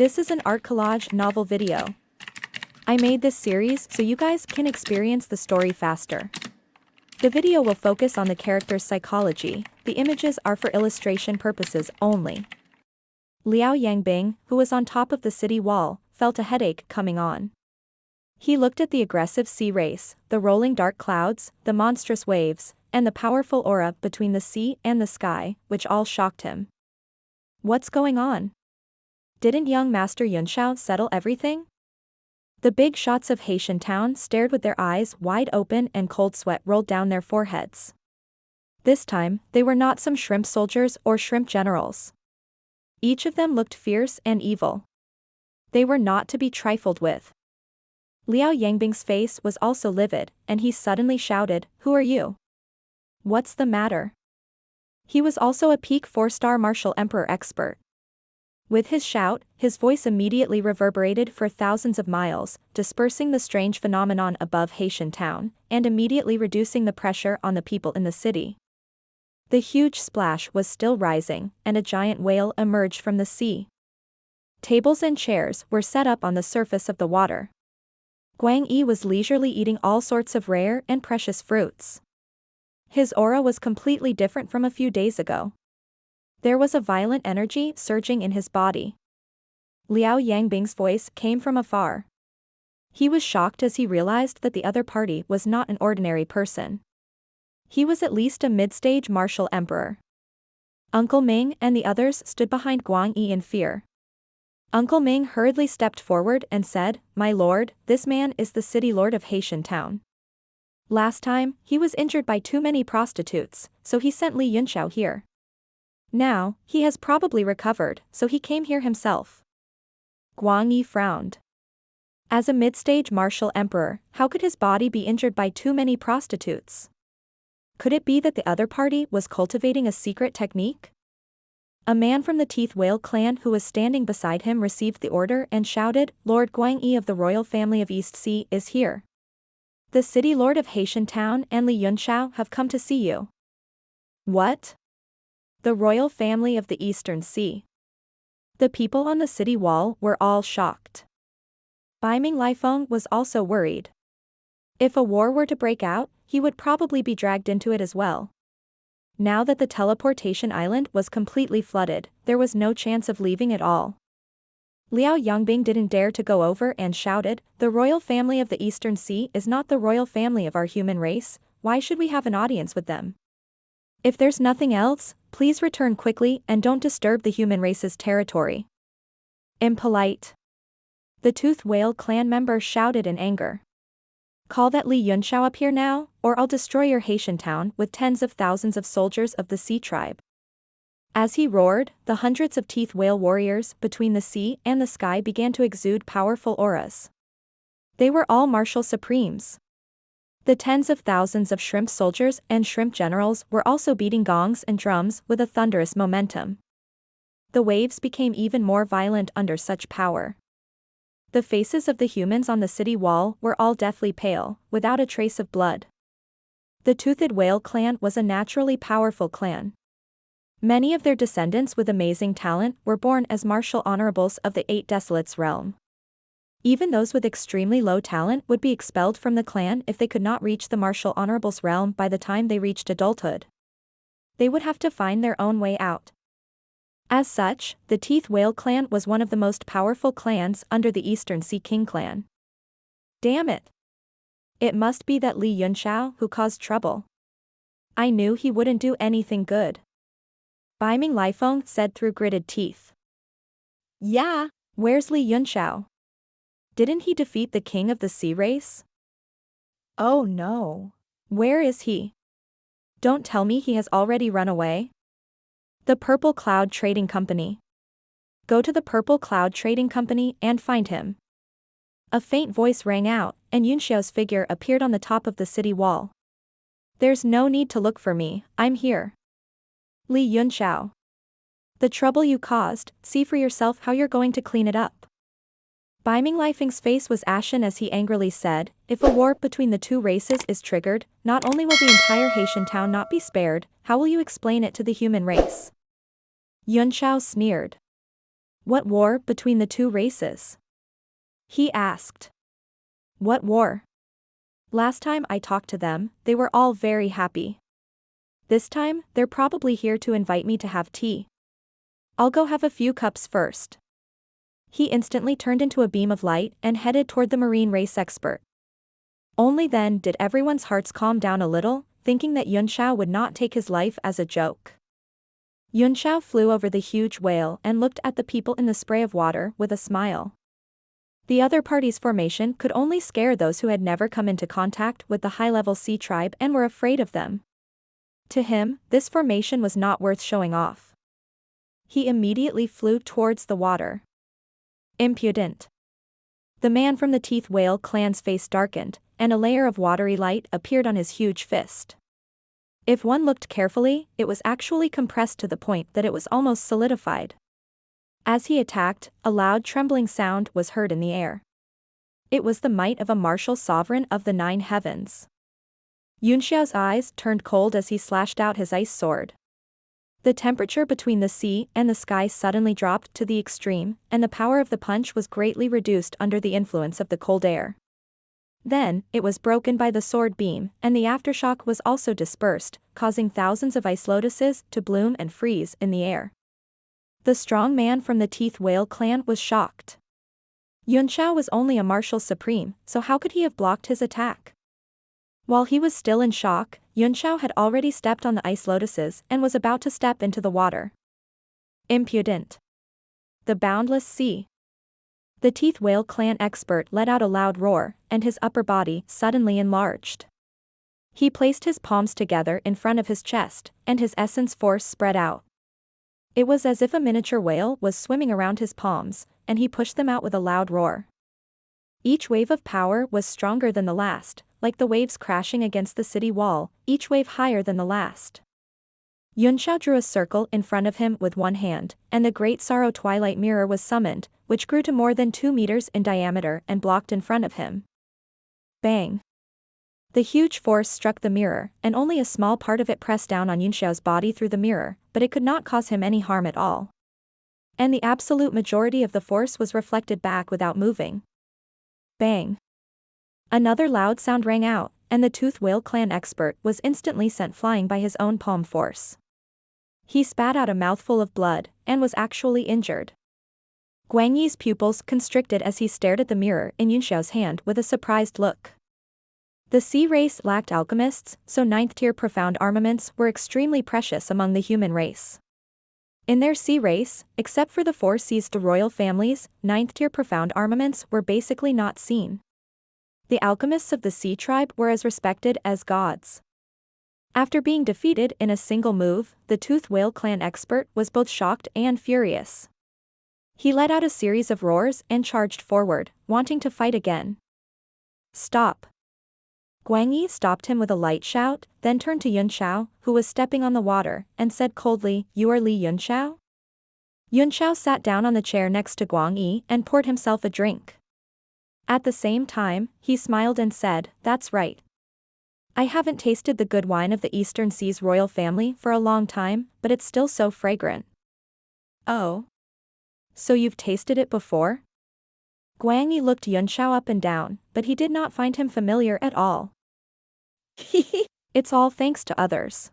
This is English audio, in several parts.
This is an art collage novel video. I made this series so you guys can experience the story faster. The video will focus on the character's psychology, the images are for illustration purposes only. Liao Yangbing, who was on top of the city wall, felt a headache coming on. He looked at the aggressive sea race, the rolling dark clouds, the monstrous waves, and the powerful aura between the sea and the sky, which all shocked him. What's going on? Didn't young Master Yunxiao settle everything? The big shots of Haitian town stared with their eyes wide open and cold sweat rolled down their foreheads. This time, they were not some shrimp soldiers or shrimp generals. Each of them looked fierce and evil. They were not to be trifled with. Liao Yangbing's face was also livid, and he suddenly shouted, "Who are you? What's the matter?" He was also a peak 4-star martial emperor expert. With his shout, his voice immediately reverberated for thousands of miles, dispersing the strange phenomenon above Haitian town, and immediately reducing the pressure on the people in the city. The huge splash was still rising, and a giant whale emerged from the sea. Tables and chairs were set up on the surface of the water. Guang Yi was leisurely eating all sorts of rare and precious fruits. His aura was completely different from a few days ago. There was a violent energy surging in his body. Liao Yangbing's voice came from afar. He was shocked as he realized that the other party was not an ordinary person. He was at least a mid-stage martial emperor. Uncle Ming and the others stood behind Guang Yi in fear. Uncle Ming hurriedly stepped forward and said, "My lord, this man is the city lord of Haitian town. Last time, he was injured by too many prostitutes, so he sent Li Yunxiao here. Now, he has probably recovered, so he came here himself." Guang Yi frowned. As a mid-stage martial emperor, how could his body be injured by too many prostitutes? Could it be that the other party was cultivating a secret technique? A man from the Teeth Whale clan who was standing beside him received the order and shouted, "Lord Guang Yi of the royal family of East Sea is here. The city lord of Haitian town and Li Yunxiao have come to see you." What? The royal family of the Eastern Sea. The people on the city wall were all shocked. Baiming Lifeng was also worried. If a war were to break out, he would probably be dragged into it as well. Now that the teleportation island was completely flooded, there was no chance of leaving at all. Liao Yangbing didn't dare to go over and shouted, "The royal family of the Eastern Sea is not the royal family of our human race, why should we have an audience with them? If there's nothing else, please return quickly and don't disturb the human race's territory." Impolite. The Tooth Whale clan member shouted in anger. "Call that Li Yunxiao up here now, or I'll destroy your Haitian town with tens of thousands of soldiers of the Sea tribe." As he roared, the hundreds of Teeth Whale warriors between the sea and the sky began to exude powerful auras. They were all martial supremes. The tens of thousands of shrimp soldiers and shrimp generals were also beating gongs and drums with a thunderous momentum. The waves became even more violent under such power. The faces of the humans on the city wall were all deathly pale, without a trace of blood. The Toothed Whale clan was a naturally powerful clan. Many of their descendants with amazing talent were born as martial honorables of the Eight Desolates realm. Even those with extremely low talent would be expelled from the clan if they could not reach the martial honorables realm by the time they reached adulthood. They would have to find their own way out. As such, the Teeth Whale clan was one of the most powerful clans under the Eastern Sea King clan. Damn it! It must be that Li Yunxiao who caused trouble. I knew he wouldn't do anything good. Baiming Lifeng said through gritted teeth. Yeah. Where's Li Yunxiao? Didn't he defeat the king of the sea race? Oh no. Where is he? Don't tell me he has already run away. The Purple Cloud Trading Company. Go to the Purple Cloud Trading Company and find him. A faint voice rang out, and Yunxiao's figure appeared on the top of the city wall. There's no need to look for me, I'm here. Li Yunxiao. The trouble you caused, see for yourself how you're going to clean it up. Baiming Lifeng's face was ashen as he angrily said, "If a war between the two races is triggered, not only will the entire Haitian town not be spared, how will you explain it to the human race?" Yunxiao sneered. What war between the two races? He asked. What war? Last time I talked to them, they were all very happy. This time, they're probably here to invite me to have tea. I'll go have a few cups first. He instantly turned into a beam of light and headed toward the marine race expert. Only then did everyone's hearts calm down a little, thinking that Yunxiao would not take his life as a joke. Yunxiao flew over the huge whale and looked at the people in the spray of water with a smile. The other party's formation could only scare those who had never come into contact with the high-level sea tribe and were afraid of them. To him, this formation was not worth showing off. He immediately flew towards the water. Impudent. The man from the teeth whale clan's face darkened, and a layer of watery light appeared on his huge fist. If one looked carefully, it was actually compressed to the point that it was almost solidified. As he attacked, a loud trembling sound was heard in the air. It was the might of a martial sovereign of the 9 heavens. Yunxiao's eyes turned cold as he slashed out his ice sword. The temperature between the sea and the sky suddenly dropped to the extreme, and the power of the punch was greatly reduced under the influence of the cold air. Then, it was broken by the sword beam, and the aftershock was also dispersed, causing thousands of ice lotuses to bloom and freeze in the air. The strong man from the teeth whale clan was shocked. Yunxiao was only a martial supreme, so how could he have blocked his attack? While he was still in shock, Yunxiao had already stepped on the ice lotuses and was about to step into the water. Impudent. The boundless sea. The teeth whale clan expert let out a loud roar, and his upper body suddenly enlarged. He placed his palms together in front of his chest, and his essence force spread out. It was as if a miniature whale was swimming around his palms, and he pushed them out with a loud roar. Each wave of power was stronger than the last, like the waves crashing against the city wall, each wave higher than the last. Yunxiao drew a circle in front of him with one hand, and the Great Sorrow Twilight Mirror was summoned, which grew to more than 2 meters in diameter and blocked in front of him. Bang! The huge force struck the mirror, and only a small part of it pressed down on Yunxiao's body through the mirror, but it could not cause him any harm at all. And the absolute majority of the force was reflected back without moving. Bang! Another loud sound rang out, and the Tooth Whale clan expert was instantly sent flying by his own palm force. He spat out a mouthful of blood, and was actually injured. Guang Yi's pupils constricted as he stared at the mirror in Yunxiao's hand with a surprised look. The sea race lacked alchemists, so 9th-tier profound armaments were extremely precious among the human race. In their sea race, except for the 4 seized royal families, 9th-tier profound armaments were basically not seen. The alchemists of the sea tribe were as respected as gods. After being defeated in a single move, the Tooth Whale clan expert was both shocked and furious. He let out a series of roars and charged forward, wanting to fight again. Stop! Guang Yi stopped him with a light shout, then turned to Yunxiao, who was stepping on the water, and said coldly, "You are Li Yunxiao?" Yunxiao sat down on the chair next to Guang Yi and poured himself a drink. At the same time, he smiled and said, "That's right. I haven't tasted the good wine of the Eastern Sea's royal family for a long time, but it's still so fragrant." "Oh? So you've tasted it before?" Guang Yi looked Yunxiao up and down, but he did not find him familiar at all. "It's all thanks to others."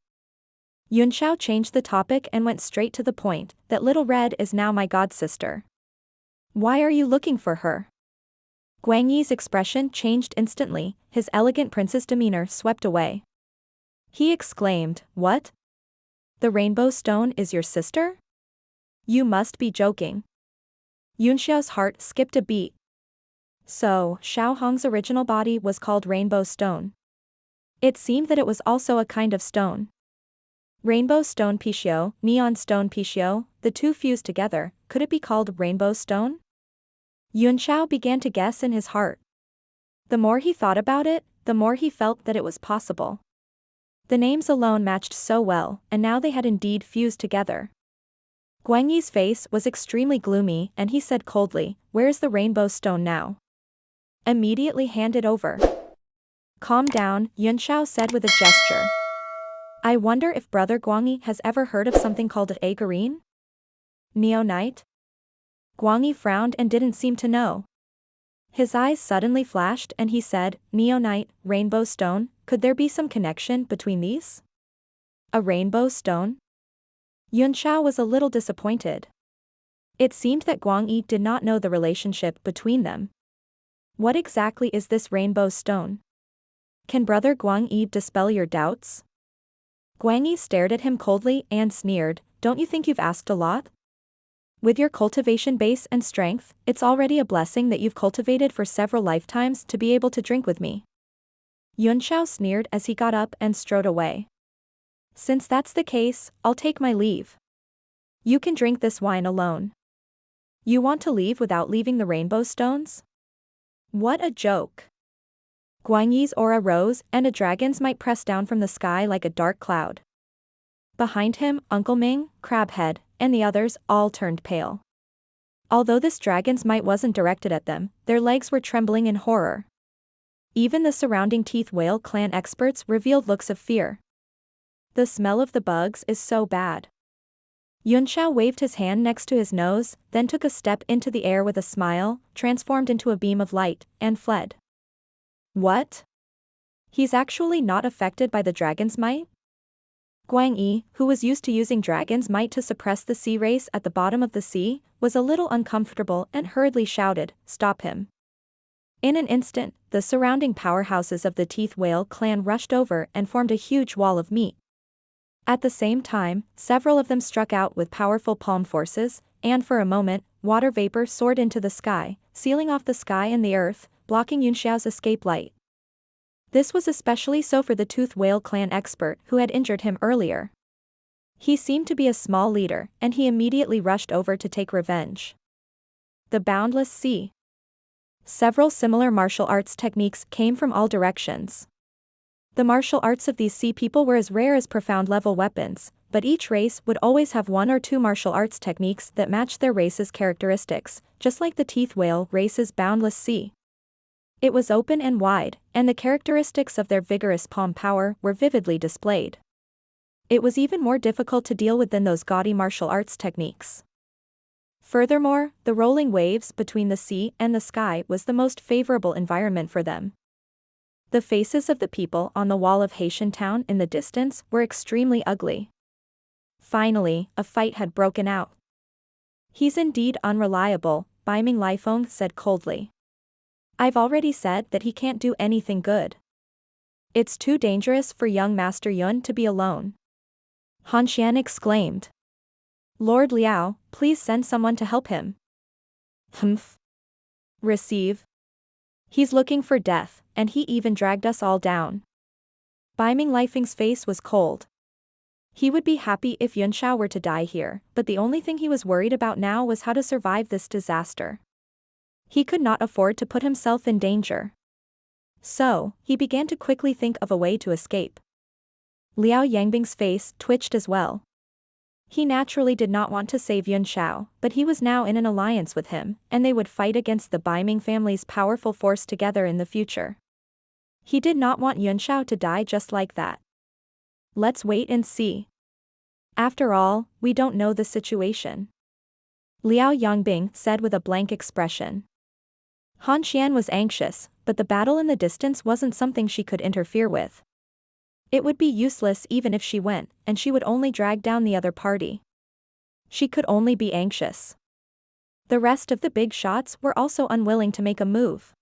Yunxiao changed the topic and went straight to the point, "That little Red is now my godsister. Why are you looking for her?" Guang Yi's expression changed instantly, his elegant prince's demeanor swept away. He exclaimed, "What? The rainbow stone is your sister? You must be joking." Yunxiao's heart skipped a beat. So, Xiao Hong's original body was called Rainbow Stone. It seemed that it was also a kind of stone. Rainbow Stone Pixiu, Neon Stone Pixiu, the two fused together, could it be called Rainbow Stone? Yunxiao began to guess in his heart. The more he thought about it, the more he felt that it was possible. The names alone matched so well, and now they had indeed fused together. Guang Yi's face was extremely gloomy and he said coldly, "Where's the rainbow stone now? Immediately hand it over." "Calm down," Yunxiao said with a gesture. "I wonder if Brother Guang Yi has ever heard of something called Agarine? Neo Knight?" Guang Yi frowned and didn't seem to know. His eyes suddenly flashed and he said, Neonite, rainbow stone, could there be some connection between these? A rainbow stone? Yunxiao was a little disappointed. It seemed that Guang Yi did not know the relationship between them. What exactly is this rainbow stone? Can brother Guang Yi dispel your doubts? Guang Yi stared at him coldly and sneered, don't you think you've asked a lot? With your cultivation base and strength, it's already a blessing that you've cultivated for several lifetimes to be able to drink with me. Yunxiao sneered as he got up and strode away. Since that's the case, I'll take my leave. You can drink this wine alone. You want to leave without leaving the rainbow stones? What a joke. Guang Yi's aura rose and a dragon's might pressed down from the sky like a dark cloud. Behind him, Uncle Ming, Crabhead, and the others all turned pale. Although this dragon's might wasn't directed at them, their legs were trembling in horror. Even the surrounding Teeth Whale clan experts revealed looks of fear. The smell of the bugs is so bad. Yunxiao waved his hand next to his nose, then took a step into the air with a smile, transformed into a beam of light, and fled. What? He's actually not affected by the dragon's might? Guang Yi, who was used to using dragon's might to suppress the sea race at the bottom of the sea, was a little uncomfortable and hurriedly shouted, stop him. In an instant, the surrounding powerhouses of the Teeth Whale clan rushed over and formed a huge wall of meat. At the same time, several of them struck out with powerful palm forces, and for a moment, water vapor soared into the sky, sealing off the sky and the earth, blocking Yunxiao's escape light. This was especially so for the Tooth Whale clan expert who had injured him earlier. He seemed to be a small leader, and he immediately rushed over to take revenge. The Boundless Sea. Several similar martial arts techniques came from all directions. The martial arts of these sea people were as rare as profound level weapons, but each race would always have one or two martial arts techniques that matched their race's characteristics, just like the Teeth Whale race's Boundless Sea. It was open and wide, and the characteristics of their vigorous palm power were vividly displayed. It was even more difficult to deal with than those gaudy martial arts techniques. Furthermore, the rolling waves between the sea and the sky was the most favorable environment for them. The faces of the people on the wall of Haitian town in the distance were extremely ugly. Finally, a fight had broken out. He's indeed unreliable, Bai Ming Lifeng said coldly. I've already said that he can't do anything good. It's too dangerous for young Master Yun to be alone. Han Xian exclaimed. Lord Liao, please send someone to help him. Humph. Receive. He's looking for death, and he even dragged us all down. Bai Ming Lifeng's face was cold. He would be happy if Yunxiao were to die here, but the only thing he was worried about now was how to survive this disaster. He could not afford to put himself in danger. So, he began to quickly think of a way to escape. Liao Yangbing's face twitched as well. He naturally did not want to save Yunxiao, but he was now in an alliance with him, and they would fight against the Bai Ming family's powerful force together in the future. He did not want Yunxiao to die just like that. Let's wait and see. After all, we don't know the situation. Liao Yangbing said with a blank expression. Han Xian was anxious, but the battle in the distance wasn't something she could interfere with. It would be useless even if she went, and she would only drag down the other party. She could only be anxious. The rest of the big shots were also unwilling to make a move.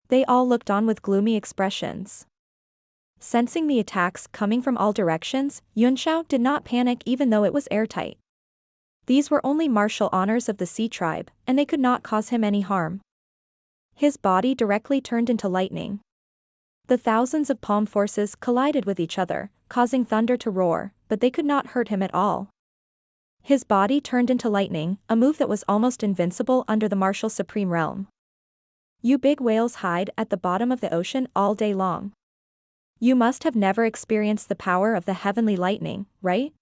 They all looked on with gloomy expressions. Sensing the attacks coming from all directions, Yunxiao did not panic even though it was airtight. These were only martial honors of the Sea tribe, and they could not cause him any harm. His body directly turned into lightning. The thousands of palm forces collided with each other, causing thunder to roar, but they could not hurt him at all. His body turned into lightning, a move that was almost invincible under the martial supreme realm. You big whales hide at the bottom of the ocean all day long. You must have never experienced the power of the heavenly lightning, right?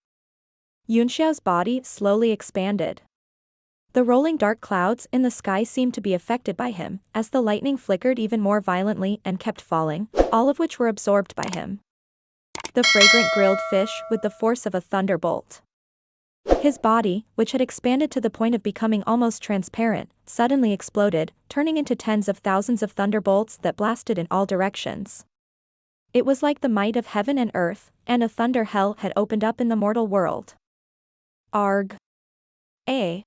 Yunxiao's body slowly expanded. The rolling dark clouds in the sky seemed to be affected by him, as the lightning flickered even more violently and kept falling, all of which were absorbed by him. The fragrant grilled fish with the force of a thunderbolt. His body, which had expanded to the point of becoming almost transparent, suddenly exploded, turning into tens of thousands of thunderbolts that blasted in all directions. It was like the might of heaven and earth, and a thunder hell had opened up in the mortal world. Arg. A.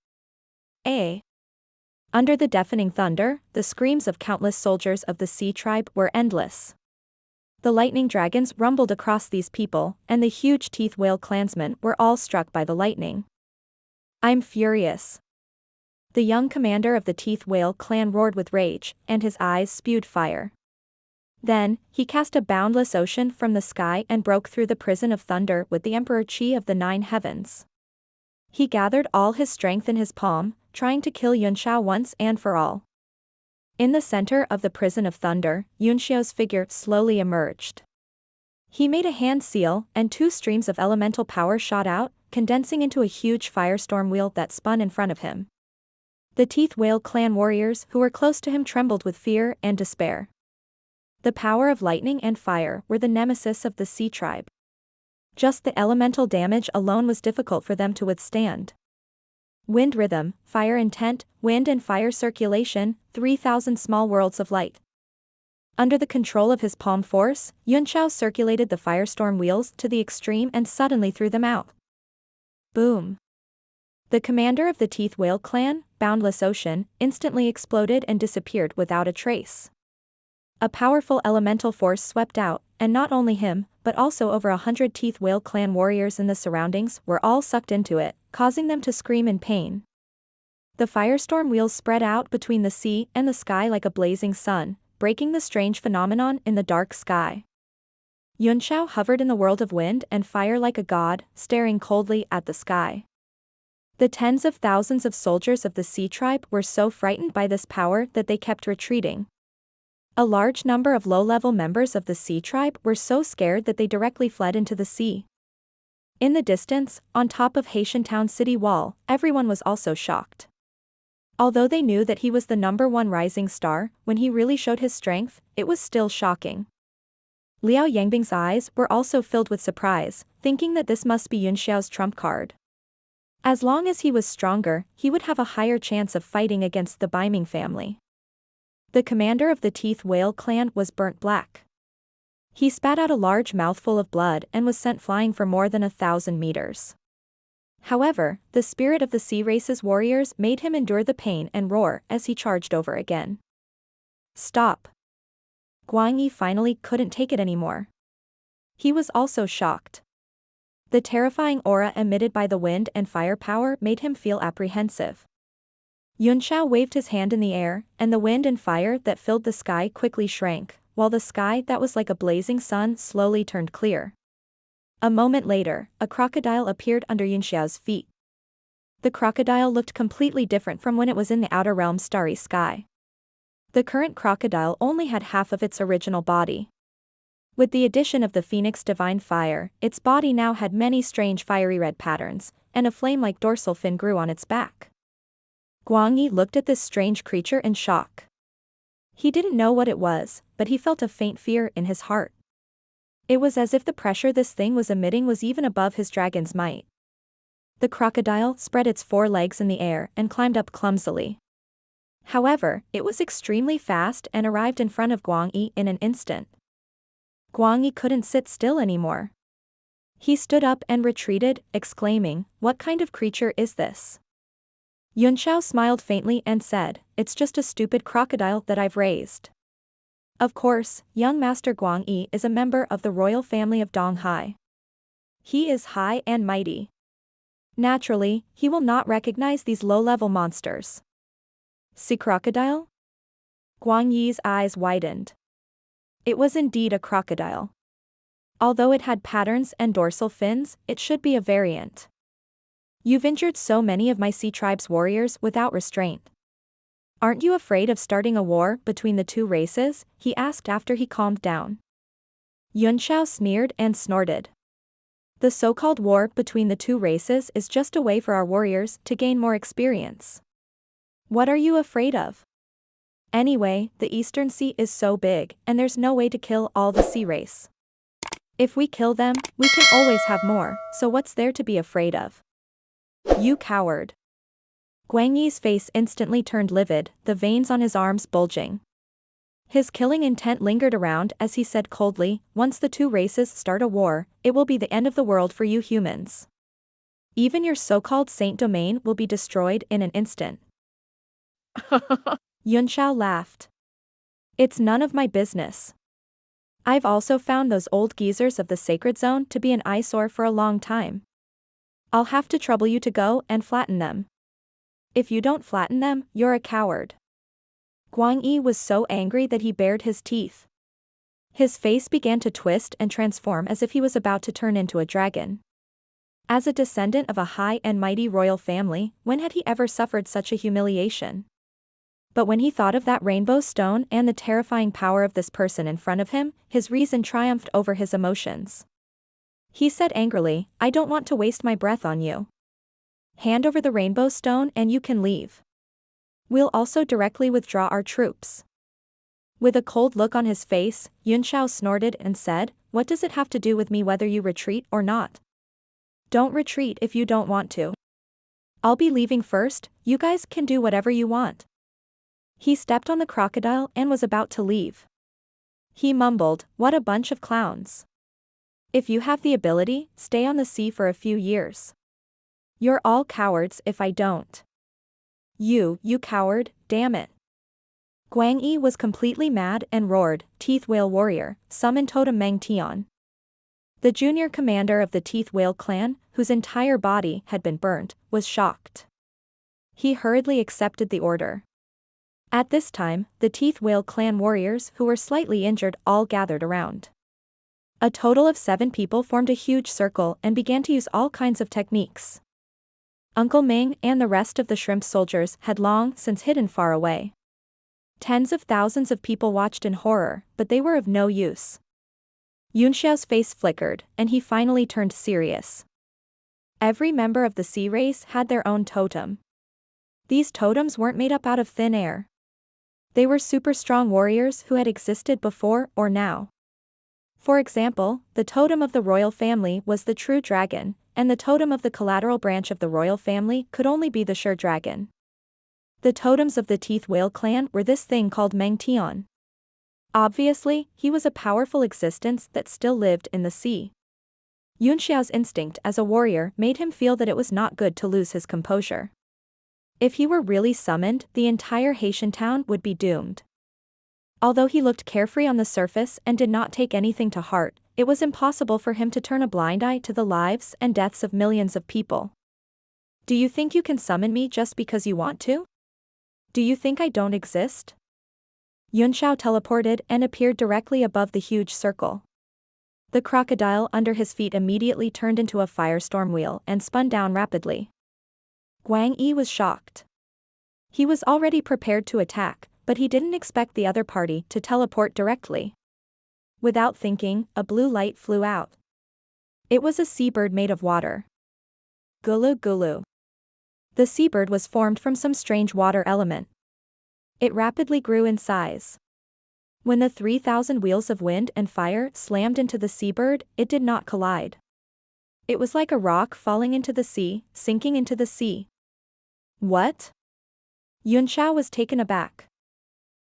Under the deafening thunder, the screams of countless soldiers of the sea tribe were endless. The lightning dragons rumbled across these people, and the huge teeth whale clansmen were all struck by the lightning. I'm furious. The young commander of the teeth whale clan roared with rage, and his eyes spewed fire. Then, he cast a boundless ocean from the sky and broke through the prison of thunder with the Emperor Chi of the Nine Heavens. He gathered all his strength in his palm, trying to kill Yunxiao once and for all. In the center of the prison of thunder, Yunxiao's figure slowly emerged. He made a hand seal, and two streams of elemental power shot out, condensing into a huge firestorm wheel that spun in front of him. The Teeth Whale clan warriors who were close to him trembled with fear and despair. The power of lightning and fire were the nemesis of the sea tribe. Just the elemental damage alone was difficult for them to withstand. Wind rhythm, fire intent, wind and fire circulation, 3,000 small worlds of light. Under the control of his palm force, Yunxiao circulated the firestorm wheels to the extreme and suddenly threw them out. Boom. The commander of the Teeth Whale clan, Boundless Ocean, instantly exploded and disappeared without a trace. A powerful elemental force swept out, and not only him, but also over 100 Teeth Whale clan warriors in the surroundings were all sucked into it, causing them to scream in pain. The firestorm wheels spread out between the sea and the sky like a blazing sun, breaking the strange phenomenon in the dark sky. Yunxiao hovered in the world of wind and fire like a god, staring coldly at the sky. The tens of thousands of soldiers of the sea tribe were so frightened by this power that they kept retreating. A large number of low-level members of the sea tribe were so scared that they directly fled into the sea. In the distance, on top of Haitian Town city wall, everyone was also shocked. Although they knew that he was the #1 rising star, when he really showed his strength, it was still shocking. Liao Yangbing's eyes were also filled with surprise, thinking that this must be Yunxiao's trump card. As long as he was stronger, he would have a higher chance of fighting against the Baiming family. The commander of the Teeth Whale clan was burnt black. He spat out a large mouthful of blood and was sent flying for more than 1,000 meters. However, the spirit of the sea race's warriors made him endure the pain and roar as he charged over again. Stop. Guang Yi finally couldn't take it anymore. He was also shocked. The terrifying aura emitted by the wind and fire power made him feel apprehensive. Yunxiao waved his hand in the air, and the wind and fire that filled the sky quickly shrank, while the sky that was like a blazing sun slowly turned clear. A moment later, a crocodile appeared under Yunxiao's feet. The crocodile looked completely different from when it was in the outer realm's starry sky. The current crocodile only had half of its original body. With the addition of the Phoenix Divine Fire, its body now had many strange fiery red patterns, and a flame-like dorsal fin grew on its back. Guang Yi looked at this strange creature in shock. He didn't know what it was, but he felt a faint fear in his heart. It was as if the pressure this thing was emitting was even above his dragon's might. The crocodile spread its 4 legs in the air and climbed up clumsily. However, it was extremely fast and arrived in front of Guang Yi in an instant. Guang Yi couldn't sit still anymore. He stood up and retreated, exclaiming, "What kind of creature is this?" Yunxiao smiled faintly and said, "It's just a stupid crocodile that I've raised." Of course, young Master Guang Yi is a member of the royal family of Donghai. He is high and mighty. Naturally, he will not recognize these low-level monsters. Sea crocodile? Guang Yi's eyes widened. It was indeed a crocodile. Although it had patterns and dorsal fins, it should be a variant. You've injured so many of my sea tribe's warriors without restraint. Aren't you afraid of starting a war between the two races? He asked after he calmed down. Yunxiao sneered and snorted. The so-called war between the two races is just a way for our warriors to gain more experience. What are you afraid of? Anyway, the Eastern Sea is so big, and there's no way to kill all the sea race. If we kill them, we can always have more, so what's there to be afraid of? You coward. Guang Yi's face instantly turned livid, the veins on his arms bulging. His killing intent lingered around as he said coldly, once the two races start a war, it will be the end of the world for you humans. Even your so-called saint domain will be destroyed in an instant. Yunxiao laughed. It's none of my business. I've also found those old geezers of the sacred zone to be an eyesore for a long time. I'll have to trouble you to go and flatten them. If you don't flatten them, you're a coward. Guang Yi was so angry that he bared his teeth. His face began to twist and transform as if he was about to turn into a dragon. As a descendant of a high and mighty royal family, when had he ever suffered such a humiliation? But when he thought of that rainbow stone and the terrifying power of this person in front of him, his reason triumphed over his emotions. He said angrily, I don't want to waste my breath on you. Hand over the rainbow stone and you can leave. We'll also directly withdraw our troops. With a cold look on his face, Yunxiao snorted and said, what does it have to do with me whether you retreat or not? Don't retreat if you don't want to. I'll be leaving first, you guys can do whatever you want. He stepped on the crocodile and was about to leave. He mumbled, what a bunch of clowns. If you have the ability, stay on the sea for a few years. You're all cowards if I don't. You coward, damn it. Guang Yi was completely mad and roared, Teeth Whale Warrior, summon Totem Meng Tian. The junior commander of the Teeth Whale clan, whose entire body had been burnt, was shocked. He hurriedly accepted the order. At this time, the Teeth Whale clan warriors who were slightly injured all gathered around. A total of 7 people formed a huge circle and began to use all kinds of techniques. Uncle Ming and the rest of the shrimp soldiers had long since hidden far away. Tens of thousands of people watched in horror, but they were of no use. Yunxiao's face flickered, and he finally turned serious. Every member of the sea race had their own totem. These totems weren't made up out of thin air. They were super strong warriors who had existed before or now. For example, the totem of the royal family was the true dragon, and the totem of the collateral branch of the royal family could only be the sure dragon. The totems of the Teeth Whale clan were this thing called Meng Tian. Obviously, he was a powerful existence that still lived in the sea. Yunxiao's instinct as a warrior made him feel that it was not good to lose his composure. If he were really summoned, the entire Haitian town would be doomed. Although he looked carefree on the surface and did not take anything to heart, it was impossible for him to turn a blind eye to the lives and deaths of millions of people. Do you think you can summon me just because you want to? Do you think I don't exist? Yunxiao teleported and appeared directly above the huge circle. The crocodile under his feet immediately turned into a firestorm wheel and spun down rapidly. Guang Yi was shocked. He was already prepared to attack, but he didn't expect the other party to teleport directly. Without thinking, a blue light flew out. It was a seabird made of water. Gulu gulu. The seabird was formed from some strange water element. It rapidly grew in size. When the 3,000 wheels of wind and fire slammed into the seabird, it did not collide. It was like a rock falling into the sea, sinking into the sea. What? Yunxiao was taken aback.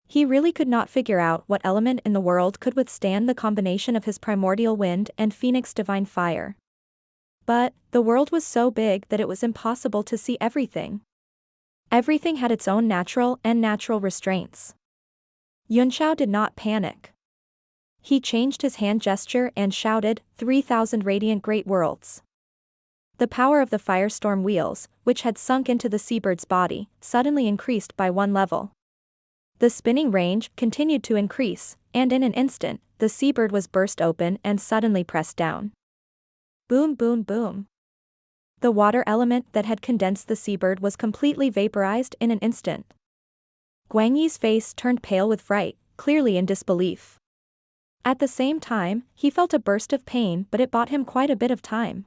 He really could not figure out what element in the world could withstand the combination of his primordial wind and Phoenix divine fire. But, the world was so big that it was impossible to see everything. Everything had its own natural and natural restraints. Yunxiao did not panic. He changed his hand gesture and shouted, 3,000 radiant great worlds. The power of the firestorm wheels, which had sunk into the seabird's body, suddenly increased by 1 level. The spinning range continued to increase, and in an instant, the seabird was burst open and suddenly pressed down. Boom boom boom. The water element that had condensed the seabird was completely vaporized in an instant. Guang Yi's face turned pale with fright, clearly in disbelief. At the same time, he felt a burst of pain, but it bought him quite a bit of time.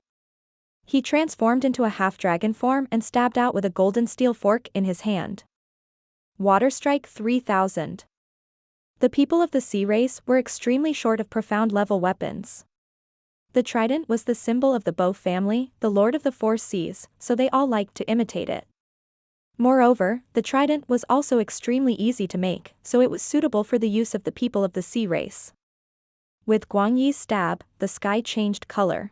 He transformed into a half-dragon form and stabbed out with a golden steel fork in his hand. Water Strike 3000. The people of the sea race were extremely short of profound level weapons. The trident was the symbol of the bow family, the lord of the four seas, so they all liked to imitate it. Moreover, the trident was also extremely easy to make, so it was suitable for the use of the people of the sea race. With Guang Yi's stab, the sky changed color.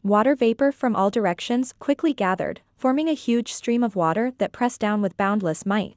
Water vapor from all directions quickly gathered, forming a huge stream of water that pressed down with boundless might.